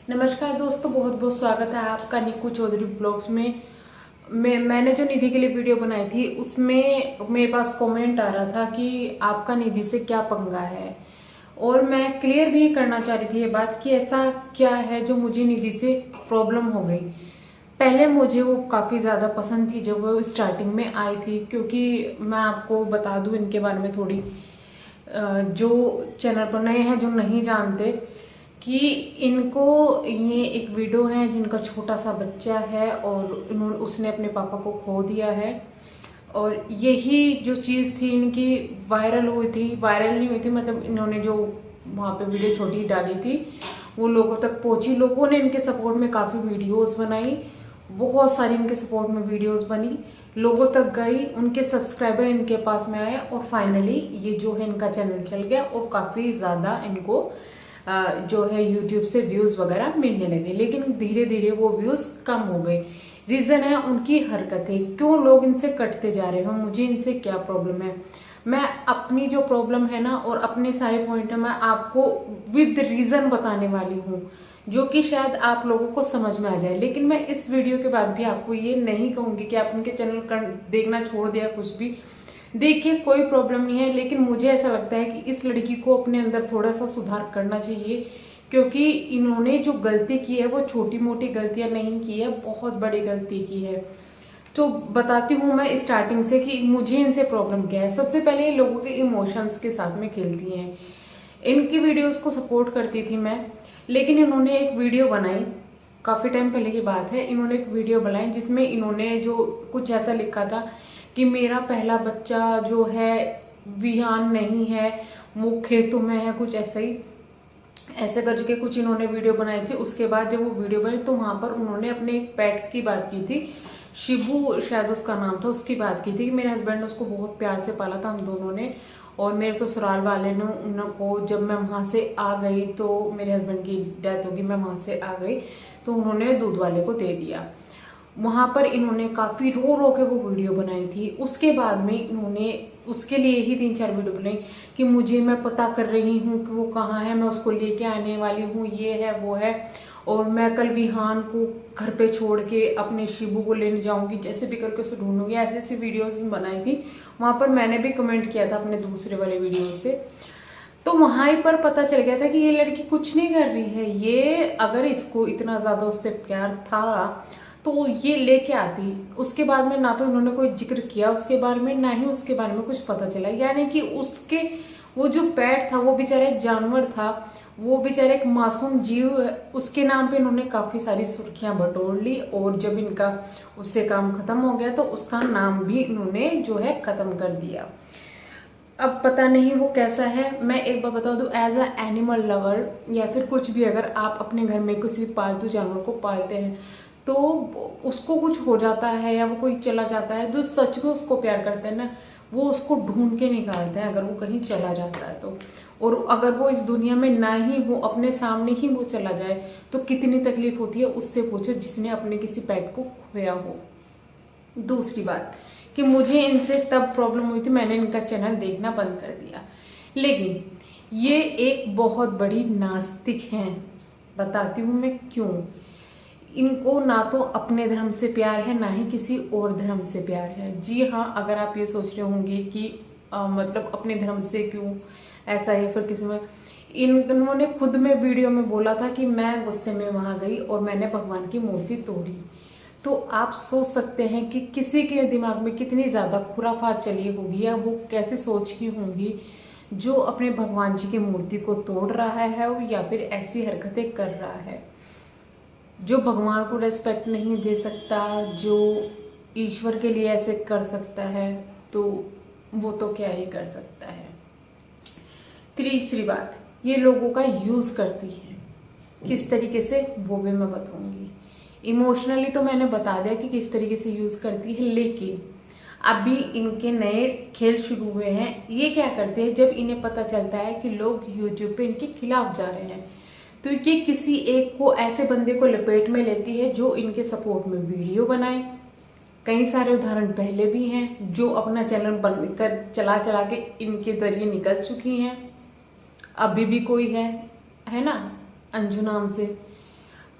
नमस्कार दोस्तों, बहुत बहुत स्वागत है आपका निकू चौधरी ब्लॉग्स में। मैंने जो निधि के लिए वीडियो बनाई थी उसमें मेरे पास कमेंट आ रहा था कि आपका निधि से क्या पंगा है, और मैं क्लियर भी करना चाह रही थी ये बात कि ऐसा क्या है जो मुझे निधि से प्रॉब्लम हो गई। पहले मुझे वो काफ़ी ज़्यादा पसंद थी जब वो स्टार्टिंग में आई थी, क्योंकि मैं आपको बता दूं इनके बारे में थोड़ी, जो चैनल पर नए हैं जो नहीं जानते कि इनको ये एक वीडियो है जिनका छोटा सा बच्चा है और उसने अपने पापा को खो दिया है, और यही जो चीज़ थी इनकी वायरल हुई थी। वायरल नहीं हुई थी मतलब इन्होंने जो वहाँ पे वीडियो छोटी डाली थी वो लोगों तक पहुंची, लोगों ने इनके सपोर्ट में काफ़ी वीडियोस बनाई, बहुत सारी इनके सपोर्ट में वीडियोस बनी, लोगों तक गई, उनके सब्सक्राइबर इनके पास में आए और फाइनली ये जो है इनका चैनल चल गया और काफ़ी ज़्यादा इनको जो है यूट्यूब से व्यूज़ वगैरह मिलने लगे। लेकिन धीरे धीरे वो व्यूज़ कम हो गए। रीज़न है उनकी हरकतें, क्यों लोग इनसे कटते जा रहे हैं, मुझे इनसे क्या प्रॉब्लम है। मैं अपनी जो प्रॉब्लम है ना और अपने सारे पॉइंट है मैं आपको विद रीज़न बताने वाली हूँ, जो कि शायद आप लोगों को समझ में आ जाए। लेकिन मैं इस वीडियो के बाद भी आपको ये नहीं कहूँगी कि आप उनके चैनल देखना छोड़ दिया, कुछ भी देखिए कोई प्रॉब्लम नहीं है। लेकिन मुझे ऐसा लगता है कि इस लड़की को अपने अंदर थोड़ा सा सुधार करना चाहिए, क्योंकि इन्होंने जो गलती की है वो छोटी मोटी गलतियां नहीं की है, बहुत बड़ी गलती की है। तो बताती हूँ मैं स्टार्टिंग से कि मुझे इनसे प्रॉब्लम क्या है। सबसे पहले ये लोगों के इमोशंस के साथ में खेलती हैं। इनकी वीडियोस को सपोर्ट करती थी मैं, लेकिन इन्होंने एक वीडियो बनाई, काफ़ी टाइम पहले की बात है, इन्होंने एक वीडियो बनाई जिसमें इन्होंने जो कुछ ऐसा लिखा था कि मेरा पहला बच्चा जो है विहान नहीं है, वो खेतों में है, कुछ ऐसा ही ऐसे करके कुछ इन्होंने वीडियो बनाई थी। उसके बाद जब वो वीडियो बनी तो वहां पर उन्होंने अपने एक पेट की बात की थी, शिबू शायद उसका नाम था, उसकी बात की थी कि मेरे हस्बैंड ने उसको बहुत प्यार से पाला था, हम दोनों ने। और मेरे ससुराल वाले ने उनको, जब मैं वहां से आ गई तो मेरे हस्बैंड की डेथ होगी, मैं वहां से आ गई तो उन्होंने दूध वाले को दे दिया। वहां पर इन्होंने काफी रो रो के वो वीडियो बनाई थी। उसके बाद में इन्होंने उसके लिए ही 3-4 वीडियो बनाई कि मुझे, मैं पता कर रही हूँ कि वो कहाँ है, मैं उसको लेके आने वाली हूँ, ये है वो है, और मैं कल विहान को घर पे छोड़ के अपने शिबू को लेने जाऊंगी, जैसे भी करके उसे ढूंढूंगी। ऐसी ऐसी वीडियोस बनाई थी। वहां पर मैंने भी कमेंट किया था अपने दूसरे वाले वीडियो से, तो वहां पर पता चल गया था कि ये लड़की कुछ नहीं कर रही है। ये अगर इसको इतना ज्यादा उससे प्यार था तो ये लेके आती। उसके बाद में ना तो इन्होंने कोई जिक्र किया उसके बारे में, ना ही उसके बारे में कुछ पता चला। यानी कि उसके वो जो पेट था वो बेचारा एक जानवर था, वो बेचारा एक मासूम जीव, उसके नाम पे इन्होंने काफी सारी सुर्खियां बटोर ली। और जब इनका उससे काम खत्म हो गया तो उसका नाम भी इन्होंने जो है खत्म कर दिया। अब पता नहीं वो कैसा है। मैं एक बार बता दूं, एज अ एनिमल लवर या फिर कुछ भी, अगर आप अपने घर में किसी पालतू जानवर को पालते हैं तो उसको कुछ हो जाता है या वो कोई चला जाता है, जो सच में उसको प्यार करते हैं ना, वो उसको ढूंढ के निकालते हैं अगर वो कहीं चला जाता है तो। और अगर वो इस दुनिया में ना ही हो, अपने सामने ही वो चला जाए, तो कितनी तकलीफ होती है उससे पूछो जिसने अपने किसी पेट को खोया हो। दूसरी बात कि मुझे इनसे तब प्रॉब्लम हुई थी, मैंने इनका चैनल देखना बंद कर दिया। लेकिन ये एक बहुत बड़ी नास्तिक हैं। बताती हूँ मैं क्यों। इनको ना तो अपने धर्म से प्यार है, ना ही किसी और धर्म से प्यार है। जी हाँ, अगर आप ये सोच रहे होंगे कि मतलब अपने धर्म से क्यों ऐसा है, फिर किसी में, इन्होंने खुद में वीडियो में बोला था कि मैं गुस्से में वहां गई और मैंने भगवान की मूर्ति तोड़ी। तो आप सोच सकते हैं कि किसी के दिमाग में कितनी ज्यादा खुराफात चली होगी या वो कैसे सोच की होंगी जो अपने भगवान जी की मूर्ति को तोड़ रहा है या फिर ऐसी हरकतें कर रहा है। जो भगवान को रेस्पेक्ट नहीं दे सकता, जो ईश्वर के लिए ऐसे कर सकता है, तो वो तो क्या ही कर सकता है। तीसरी बात, ये लोगों का यूज करती है। किस तरीके से वो भी मैं बताऊंगी। इमोशनली तो मैंने बता दिया कि किस तरीके से यूज करती है, लेकिन अभी इनके नए खेल शुरू हुए हैं। ये क्या करते हैं, जब इन्हें पता चलता है कि लोग यूट्यूब पे इनके खिलाफ जा रहे हैं तो ये किसी एक को, ऐसे बंदे को लपेट में लेती है जो इनके सपोर्ट में वीडियो बनाए। कई सारे उदाहरण पहले भी हैं जो अपना चैनल बनकर चला चला के इनके जरिए निकल चुकी हैं। अभी भी कोई है ना, अंजू नाम से,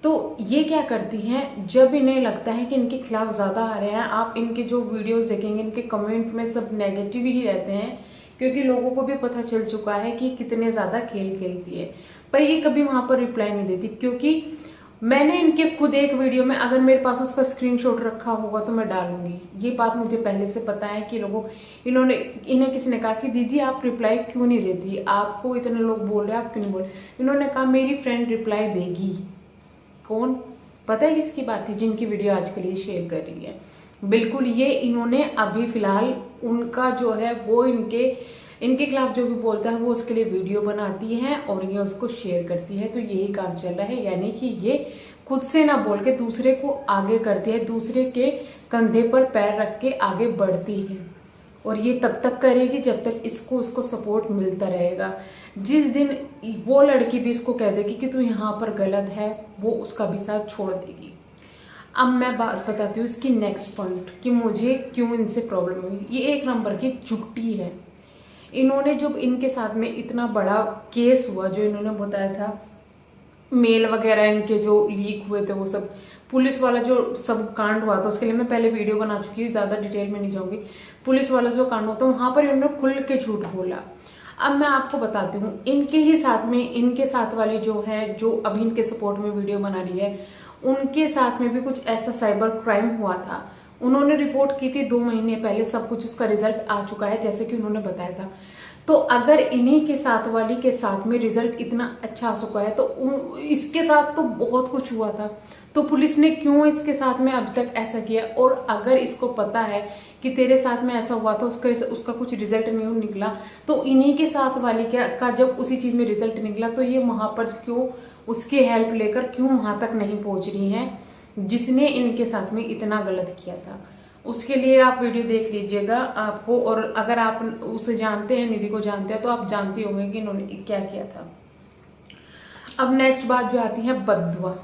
तो ये क्या करती हैं, जब इन्हें लगता है कि इनके खिलाफ ज़्यादा आ रहे हैं, आप इनके जो वीडियोस देखेंगे इनके कमेंट में सब नेगेटिव ही रहते हैं, क्योंकि लोगों को भी पता चल चुका है कि कितने ज़्यादा खेल खेलती है। पर ये कभी वहां पर रिप्लाई नहीं देती, क्योंकि मैंने इनके खुद एक वीडियो में, अगर मेरे पास उसका स्क्रीनशॉट रखा होगा तो मैं डालूंगी। ये बात मुझे पहले से पता है कि इन्हें किसी ने कहा कि दीदी आप रिप्लाई क्यों नहीं देती, आपको इतने लोग बोल रहे हैं, आप क्यों नहीं बोल रहे। इन्होंने कहा मेरी फ्रेंड रिप्लाई देगी। कौन? पता है किसकी बात थी? जिनकी वीडियो आज के लिए शेयर कर रही है। बिल्कुल ये इन्होंने अभी फिलहाल उनका जो है वो इनके खिलाफ जो भी बोलता है वो उसके लिए वीडियो बनाती है और ये उसको शेयर करती है। तो यही काम चल रहा है, यानी कि ये खुद से ना बोल के दूसरे को आगे करती है, दूसरे के कंधे पर पैर रख के आगे बढ़ती है। और ये तब तक करेगी जब तक उसको सपोर्ट मिलता रहेगा। जिस दिन वो लड़की भी इसको कह देगी कि तू यहाँ पर गलत है, वो उसका भी साथ छोड़ देगी। अब मैं बात बताती हूँ इसकी नेक्स्ट पॉइंट कि मुझे क्यों इनसे प्रॉब्लम हुई। ये एक नंबर की चुट्टी है। इन्होंने जब इनके साथ में इतना बड़ा केस हुआ, जो इन्होंने बताया था, मेल वगैरह इनके जो लीक हुए थे, वो सब पुलिस वाला जो सब कांड हुआ था, उसके लिए मैं पहले वीडियो बना चुकी हूँ, ज्यादा डिटेल में नहीं जाऊंगी। पुलिस वाला जो कांड हुआ था वहां पर इन्होंने खुल के झूठ बोला। अब मैं आपको बताती हूँ, इनके ही साथ में इनके साथ वाली जो है, जो अभी इनके सपोर्ट में वीडियो बना रही है, उनके साथ में भी कुछ ऐसा साइबर क्राइम हुआ था। उन्होंने रिपोर्ट की थी 2 महीने पहले, सब कुछ उसका रिजल्ट आ चुका है जैसे कि उन्होंने बताया था। तो अगर इन्हीं के साथ वाली के साथ में रिजल्ट इतना अच्छा आ चुका है तो इसके साथ तो बहुत कुछ हुआ था, तो पुलिस ने क्यों इसके साथ में अब तक ऐसा किया? और अगर इसको पता है कि तेरे साथ में ऐसा हुआ था, उसका कुछ रिजल्ट नहीं निकला, तो इन्हीं के साथ वाली का जब उसी चीज में रिजल्ट निकला तो ये वहां पर क्यों उसकी हेल्प लेकर क्यों वहां तक नहीं पहुंच रही है, जिसने इनके साथ में इतना गलत किया था। उसके लिए आप वीडियो देख लीजिएगा आपको, और अगर आप उसे जानते हैं, निधि को जानते हैं, तो आप जानते होंगे कि इन्होंने क्या किया था। अब नेक्स्ट बात जो आती है बद्दुआ।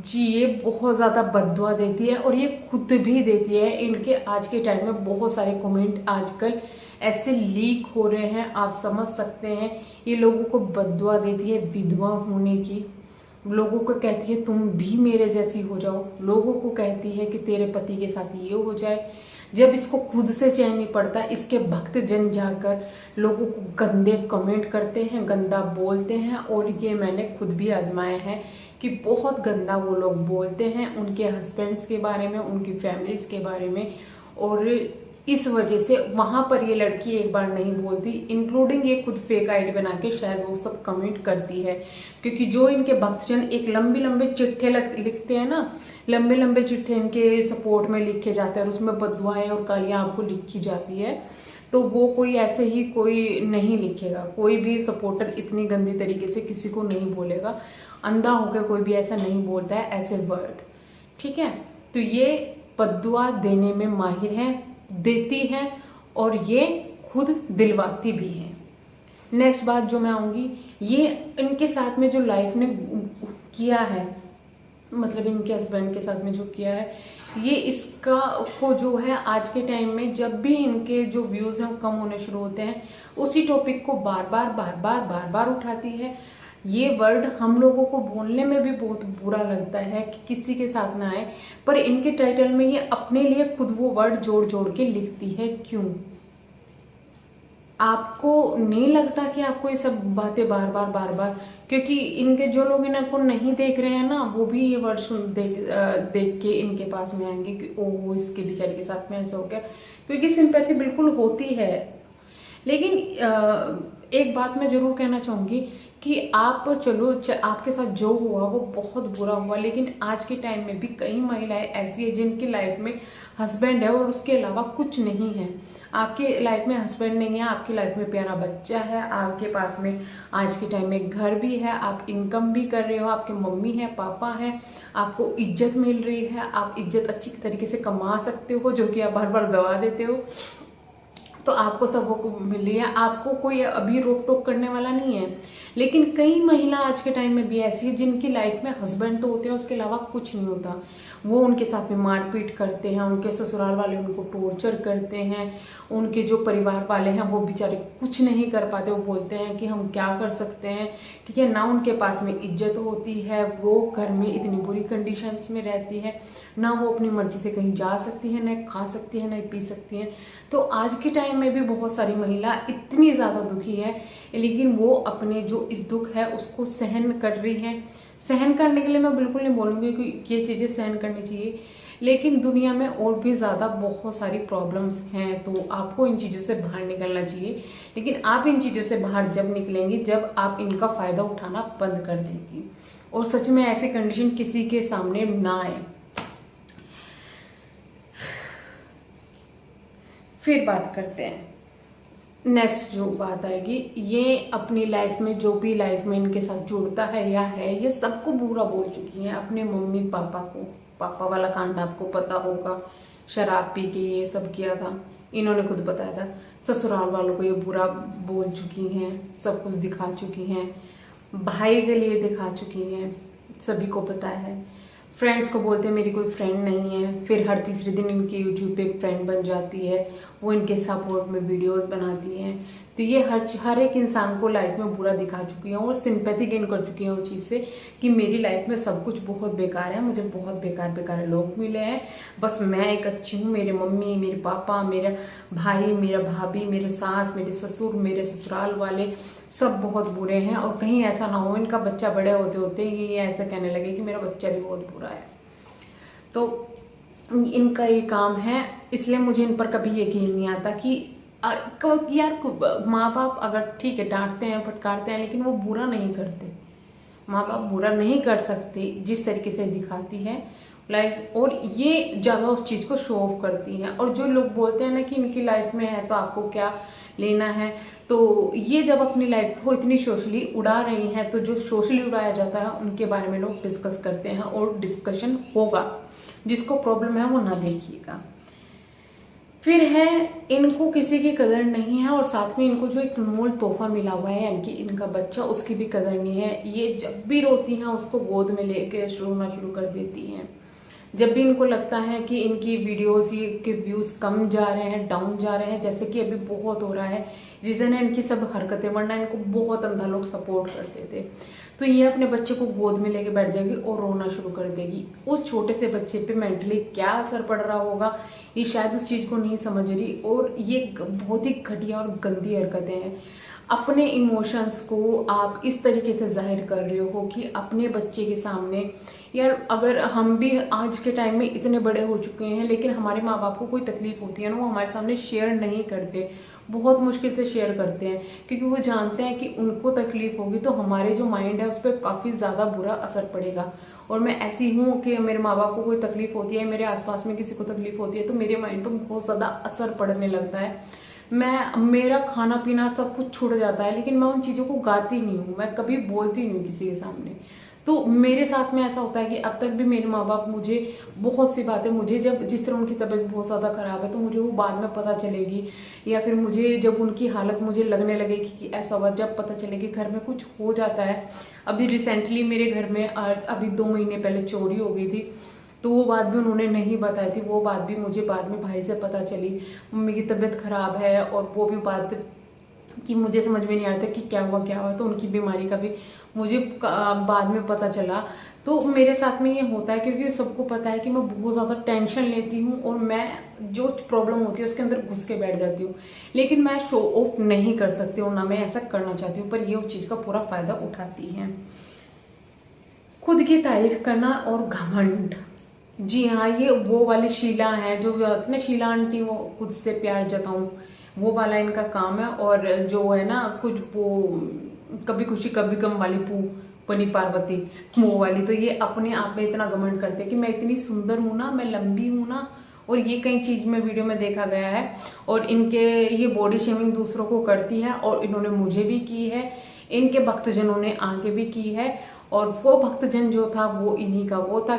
जी ये बहुत ज्यादा बद्दुआ देती है और ये खुद भी देती है। इनके आज के टाइम में बहुत सारे कमेंट आजकल ऐसे लीक हो रहे हैं, आप समझ सकते हैं। ये लोगों को बद्दुआ देती है विधवा होने की, लोगों को कहती है तुम भी मेरे जैसी हो जाओ, लोगों को कहती है कि तेरे पति के साथ ये हो जाए। जब इसको खुद से चैन नहीं पड़ता, इसके भक्त जन जाकर लोगों को गंदे कमेंट करते हैं, गंदा बोलते हैं। और ये मैंने खुद भी आजमाया है कि बहुत गंदा वो लोग बोलते हैं उनके हस्बैंड्स के बारे में, उनकी फैमिलीज के बारे में। और इस वजह से वहां पर ये लड़की एक बार नहीं बोलती, इंक्लूडिंग ये खुद फेक आईडी बना के शायद वो सब कमेंट करती है। क्योंकि जो इनके भक्तजन एक लंबे लंबे चिट्ठे लिखते हैं ना, लंबे लंबे चिट्ठे इनके सपोर्ट में लिखे जाते हैं और उसमें बददुआएं और गालियां आपको लिखी जाती है, तो वो कोई ऐसे ही कोई नहीं लिखेगा। कोई भी सपोर्टर इतनी गंदी तरीके से किसी को नहीं बोलेगा, अंधा होकर कोई भी ऐसा नहीं बोलता है ऐसे वर्ड, ठीक है। तो ये बद्दुआ देने में माहिर है, देती है और ये खुद दिलवाती भी है। नेक्स्ट बात जो मैं आऊंगी, ये इनके साथ में जो लाइफ ने किया है, मतलब इनके हस्बैंड के साथ में जो किया है, ये इसका को जो है आज के टाइम में जब भी इनके जो व्यूज हैं कम होने शुरू होते हैं, उसी टॉपिक को बार बार उठाती है। ये वर्ड हम लोगों को बोलने में भी बहुत बुरा लगता है कि किसी के साथ ना आए, पर इनके टाइटल में ये अपने लिए खुद वो वर्ड जोड़ जोड़ के लिखती है। क्यों? आपको नहीं लगता कि आपको ये सब बातें बार बार, क्योंकि इनके जो लोग इनको नहीं देख रहे हैं ना, वो भी ये वर्ड देख के इनके पास में आएंगे कि ओह इसके बेचारे के साथ में ऐसा हो गया, क्योंकि सिंपैथी बिल्कुल होती है। लेकिन एक बात मैं जरूर कहना चाहूंगी कि आप चलो आपके साथ जो हुआ वो बहुत बुरा हुआ, लेकिन आज के टाइम में भी कई महिलाएं ऐसी है जिनकी लाइफ में हस्बैंड है और उसके अलावा कुछ नहीं है। आपकी लाइफ में हस्बैंड नहीं है, आपकी लाइफ में प्यारा बच्चा है, आपके पास में आज के टाइम में घर भी है, आप इनकम भी कर रहे हो, आपके मम्मी है, पापा है, आपको इज्जत मिल रही है, आप इज्जत अच्छी तरीके से कमा सकते हो, जो कि आप बार बार गवा देते हो, तो आपको सब वो मिल रही है, आपको कोई अभी रोक टोक करने वाला नहीं है। लेकिन कई महिला आज के टाइम में भी ऐसी है जिनकी लाइफ में हस्बैंड तो होते हैं, उसके अलावा कुछ नहीं होता। वो उनके साथ में मारपीट करते हैं, उनके ससुराल वाले उनको टॉर्चर करते हैं, उनके जो परिवार वाले हैं वो बेचारे कुछ नहीं कर पाते। वो बोलते हैं कि हम क्या कर सकते हैं, ठीक है ना, उनके पास में इज्जत होती है, वो घर में इतनी बुरी कंडीशंस में रहती है, ना वो अपनी मर्जी से कहीं जा सकती है, ना खा सकती है, ना पी सकती है। तो आज के टाइम में भी बहुत सारी महिला इतनी ज़्यादा दुखी है, लेकिन वो अपने जो इस दुख है उसको सहन कर रही है। सहन करने के लिए मैं बिल्कुल नहीं बोलूँगी कि ये चीज़ें सहन करनी चाहिए, लेकिन दुनिया में और भी ज़्यादा बहुत सारी प्रॉब्लम्स हैं, तो आपको इन चीज़ों से बाहर निकलना चाहिए। लेकिन आप इन चीज़ों से बाहर जब निकलेंगी जब आप इनका फ़ायदा उठाना बंद कर देंगी और सच में ऐसी कंडीशन किसी के सामने ना आए। फिर बात करते हैं नेक्स्ट जो बात आएगी, ये अपनी लाइफ में जो भी लाइफ में इनके साथ जुड़ता है या है, ये सबको बुरा बोल चुकी हैं। अपने मम्मी पापा को, पापा वाला कांड आपको पता होगा, शराब पी के ये सब किया था, इन्होंने खुद बताया था। ससुराल वालों को ये बुरा बोल चुकी हैं, सब कुछ दिखा चुकी हैं, भाई के लिए दिखा चुकी हैं, सभी को पता है। फ्रेंड्स को बोलते हैं मेरी कोई फ्रेंड नहीं है, फिर हर तीसरे दिन इनकी यूट्यूब पे एक फ्रेंड बन जाती है, वो इनके सपोर्ट में वीडियोस बनाती हैं। तो ये हर एक इंसान को लाइफ में बुरा दिखा चुकी हैं और सिंपैथी गेन कर चुकी हैं उस चीज़ से कि मेरी लाइफ में सब कुछ बहुत बेकार है, मुझे बहुत बेकार बेकार लोग मिले हैं, बस मैं एक अच्छी हूँ, मेरे मम्मी, मेरे पापा, मेरा भाई, मेरा भाभी, मेरे सास, मेरे ससुर, मेरे ससुराल वाले सब बहुत बुरे हैं। और कहीं ऐसा ना हो इनका बच्चा बड़े होते होते ये ऐसा कहने लगे कि मेरा बच्चा भी बहुत बुरा है। तो इनका ये काम है, इसलिए मुझे इन पर कभी यकीन नहीं आता कि यार माँ बाप अगर ठीक है डांटते हैं फटकारते हैं, लेकिन वो बुरा नहीं करते। माँ बाप बुरा नहीं कर सकते जिस तरीके से दिखाती है लाइफ, और ये ज़्यादा उस चीज़ को शो ऑफ करती हैं। और जो लोग बोलते हैं ना कि इनकी लाइफ में है तो आपको क्या लेना है, तो ये जब अपनी लाइफ को इतनी सोशली उड़ा रही हैं, तो जो सोशली उड़ाया जाता है उनके बारे में लोग डिस्कस करते हैं और डिस्कशन होगा। जिसको प्रॉब्लम है वो ना देखिएगा। फिर है इनको किसी की कदर नहीं है, और साथ में इनको जो एक अनमोल तोहफा मिला हुआ है यानी कि इनका बच्चा, उसकी भी कदर नहीं है। ये जब भी रोती हैं उसको गोद में लेके रोना शुरू कर देती हैं। जब भी इनको लगता है कि इनकी वीडियोस ये के व्यूज कम जा रहे हैं, डाउन जा रहे हैं, जैसे कि अभी बहुत हो रहा है, रीजन है इनकी सब हरकतें, वरना इनको बहुत अंधा लोग सपोर्ट करते थे। तो ये अपने बच्चे को गोद में लेके बैठ जाएगी और रोना शुरू कर देगी। उस छोटे से बच्चे पे मेंटली क्या असर पड़ रहा होगा ये शायद उस चीज को नहीं समझ रही, और ये बहुत ही घटिया और गंदी हरकतें हैं। अपने इमोशंस को आप इस तरीके से जाहिर कर रहे हो कि अपने बच्चे के सामने, यार अगर हम भी आज के टाइम में इतने बड़े हो चुके हैं, लेकिन हमारे माँ बाप को कोई तकलीफ होती है ना, वो हमारे सामने शेयर नहीं करते, बहुत मुश्किल से शेयर करते हैं, क्योंकि वो जानते हैं कि उनको तकलीफ होगी तो हमारे जो माइंड है उस पर काफ़ी ज़्यादा बुरा असर पड़ेगा। और मैं ऐसी हूँ कि मेरे माँ बाप को कोई तकलीफ होती है, मेरे आसपास में किसी को तकलीफ होती है, तो मेरे माइंड पर बहुत ज़्यादा असर पड़ने लगता है। मेरा खाना पीना सब कुछ छूट जाता है, लेकिन मैं उन चीज़ों को गाती नहीं हूँ, मैं कभी बोलती नहीं हूँ किसी के सामने। तो मेरे साथ में ऐसा होता है कि अब तक भी मेरे माँ बाप मुझे बहुत सी बातें, मुझे जब जिस तरह उनकी तबीयत बहुत ज़्यादा ख़राब है तो मुझे वो बाद में पता चलेगी, या फिर मुझे जब उनकी हालत मुझे लगने लगेगी कि ऐसा हुआ, जब पता चलेगी घर में कुछ हो जाता है। अभी रिसेंटली मेरे घर में अभी 2 महीने पहले चोरी हो गई थी, तो वो बात भी उन्होंने नहीं बताई थी, वो बात भी मुझे बाद में भाई से पता चली। मम्मी की तबीयत खराब है और वो भी बात कि मुझे समझ में नहीं आ रहा था कि क्या हुआ, तो उनकी बीमारी का भी मुझे बाद में पता चला। तो मेरे साथ में ये होता है क्योंकि सबको पता है कि मैं बहुत ज़्यादा टेंशन लेती हूँ और मैं जो प्रॉब्लम होती है उसके अंदर घुस के बैठ जाती हूँ, लेकिन मैं शो ऑफ नहीं कर सकती हूँ, ना मैं ऐसा करना चाहती हूँ, पर ये उस चीज़ का पूरा फायदा उठाती हैं। खुद की तारीफ करना और घमंड, जी हाँ, ये वो वाली शीला है जो अपने शीला आंटी, वो खुद से प्यार जताऊं, वो वाला इनका काम है। और जो है ना कुछ वो कभी खुशी कभी गम वाली पू पनी पार्वती, वो वाली, तो ये अपने आप में इतना घमंड करते हैं कि मैं इतनी सुंदर हूँ ना, मैं लंबी हूँ ना, और ये कई चीज में वीडियो में देखा गया है। और इनके ये बॉडी शेमिंग दूसरों को करती है, और इन्होंने मुझे भी की है, इनके भक्तजनों ने आगे भी की है। और वो भक्तजन जो था वो इन्हीं का वो था,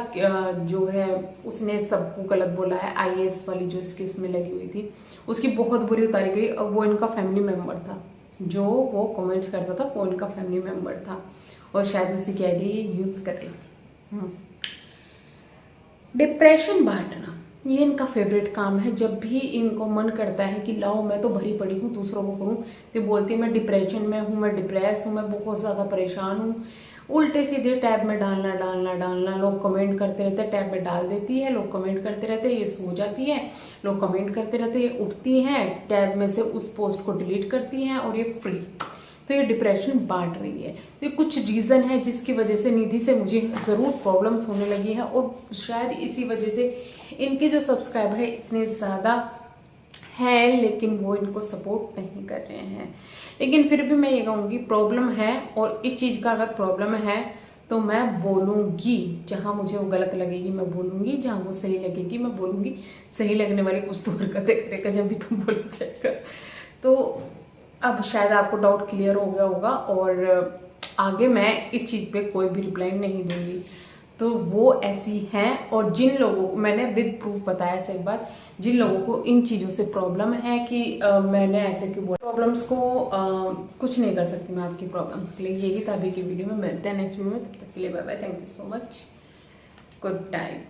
जो है उसने सबको गलत बोला है। IAS वाली जो इसकी उसमें लगी हुई थी उसकी बहुत बुरी उतारी गई, और वो इनका फैमिली मेंबर था। जो वो कमेंट्स करता था वो उनका फैमिली मेम्बर था और शायद उसी की आईडी यूज कर रही थी। डिप्रेशन बांटना ये इनका फेवरेट काम है। जब भी इनको मन करता है कि लाओ मैं तो भरी पड़ी हूँ दूसरों को करूँ, तो बोलती है मैं डिप्रेशन में हूँ, मैं डिप्रेस हूँ, मैं बहुत ज़्यादा परेशान हूँ। उल्टे सीधे टैब में डालना डालना डालना, लोग कमेंट करते रहते हैं, टैब में डाल देती है, लोग कमेंट करते रहते हैं, ये सो जाती है, लोग कमेंट करते रहते हैं, ये उठती हैं, टैब में से उस पोस्ट को डिलीट करती हैं और ये फ्री। तो ये डिप्रेशन बांट रही है। तो ये कुछ रीज़न है जिसकी वजह से निधि से मुझे ज़रूर प्रॉब्लम्स होने लगी है और शायद इसी वजह से इनके जो सब्सक्राइबर है इतने ज़्यादा है, लेकिन वो इनको सपोर्ट नहीं कर रहे हैं। लेकिन फिर भी मैं ये कहूँगी प्रॉब्लम है, और इस चीज़ का अगर प्रॉब्लम है तो मैं बोलूँगी। जहाँ मुझे वो गलत लगेगी मैं बोलूँगी, जहाँ वो सही लगेगी मैं बोलूँगी। सही लगने वाली कुछ तो हरकतें करेगा जब भी तुम बोल जाएगा। तो अब शायद आपको डाउट क्लियर हो गया होगा, और आगे मैं इस चीज़ पे कोई भी रिप्लाई नहीं दूंगी। तो वो ऐसी हैं, और जिन लोगों को मैंने विद प्रूफ बताया से एक बार, जिन लोगों को इन चीज़ों से प्रॉब्लम है कि मैंने ऐसे क्यों बोला, प्रॉब्लम्स को कुछ नहीं कर सकती मैं आपकी प्रॉब्लम्स के लिए। यही था अभी की वीडियो में, मिलते हैं नेक्स्ट वीडियो में, तब तक के लिए bye bye, thank you so much, good night.